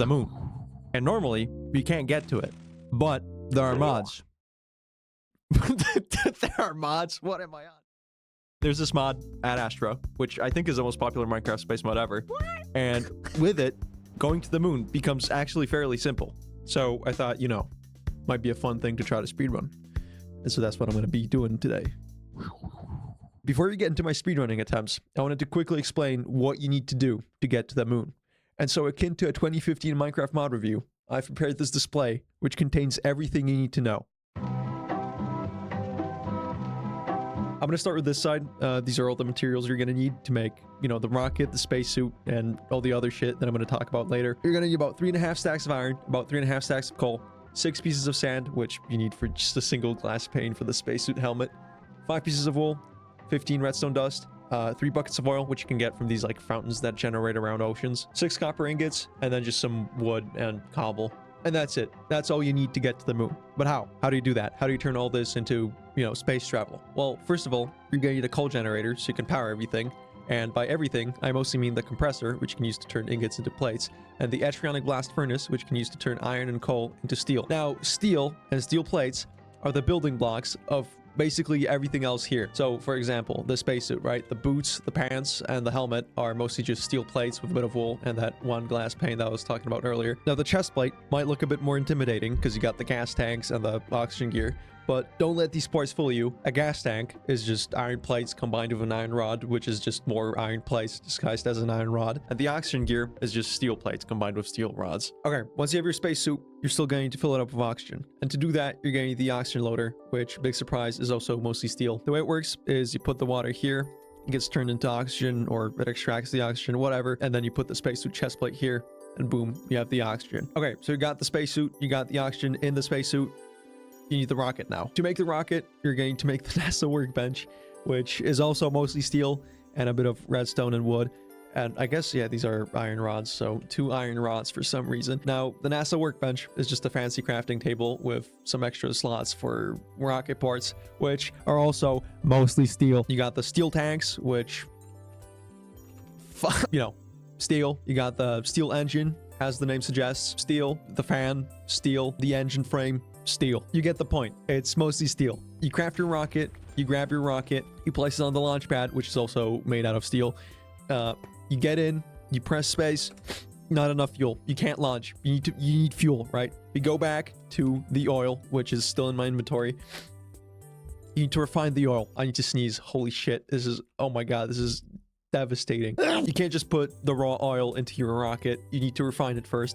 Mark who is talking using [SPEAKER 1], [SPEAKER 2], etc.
[SPEAKER 1] the moon. And normally, you can't get to it. But there are mods. There are mods? What am I on? There's this mod at Astra, which I think is the most popular Minecraft space mod ever. And with it, going to the moon becomes actually fairly simple. So I thought, you know, might be a fun thing to try to speedrun. And so that's what I'm going to be doing today. Before you get into my speedrunning attempts, I wanted to quickly explain what you need to do to get to the moon. And so akin to a 2015 Minecraft mod review, I've prepared this display, which contains everything you need to know. I'm going to start with this side. These are all the materials you're going to need to make, you know, the rocket, the spacesuit, and all the other shit that I'm going to talk about later. You're going to need about 3.5 stacks of iron, about 3.5 stacks of coal, 6 pieces of sand, which you need for just a single glass pane for the spacesuit helmet, 5 pieces of wool, 15 redstone dust, 3 buckets of oil, which you can get from these like fountains that generate around oceans, 6 copper ingots, and then just some wood and cobble. And that's it. That's all you need to get to the moon. But how? How do you do that? How do you turn all this into, you know, space travel? Well, first of all, you're going to need a coal generator so you can power everything. And by everything, I mostly mean the compressor, which you can use to turn ingots into plates, and the electronic blast furnace, which you can use to turn iron and coal into steel. Now, steel and steel plates are the building blocks of basically everything else here. So, for example, the spacesuit, right? The boots, the pants, and the helmet are mostly just steel plates with a bit of wool and that one glass pane that I was talking about earlier. Now, the chest plate might look a bit more intimidating because you got the gas tanks and the oxygen gear, but don't let these parts fool you. A gas tank is just iron plates combined with an iron rod, which is just more iron plates disguised as an iron rod. And the oxygen gear is just steel plates combined with steel rods. Okay, once you have your spacesuit, you're still going to fill it up with oxygen. And to do that, you're going to need the oxygen loader, which, big surprise, is also mostly steel. The way it works is you put the water here, it gets turned into oxygen, or it extracts the oxygen, whatever, and then you put the spacesuit chest plate here, and boom, you have the oxygen. Okay, so you got the spacesuit, you got the oxygen in the spacesuit. You need the rocket now. To make the rocket, you're going to make the NASA workbench, which is also mostly steel and a bit of redstone and wood. And I guess, yeah, these are iron rods, so 2 iron rods for some reason. Now, the NASA workbench is just a fancy crafting table with some extra slots for rocket parts, which are also mostly steel. You got the steel tanks, which, you know, steel. You got the steel engine, as the name suggests, steel. The fan, steel. The engine frame, steel. You get the point. It's mostly steel. You craft your rocket, you grab your rocket, you place it on the launch pad, which is also made out of steel. You get in, you press space, not enough fuel. You can't launch. You need fuel, right? You go back to the oil, which is still in my inventory. You need to refine the oil. I need to sneeze. Holy shit. This is, oh my god, this is devastating. You can't just put the raw oil into your rocket. You need to refine it first.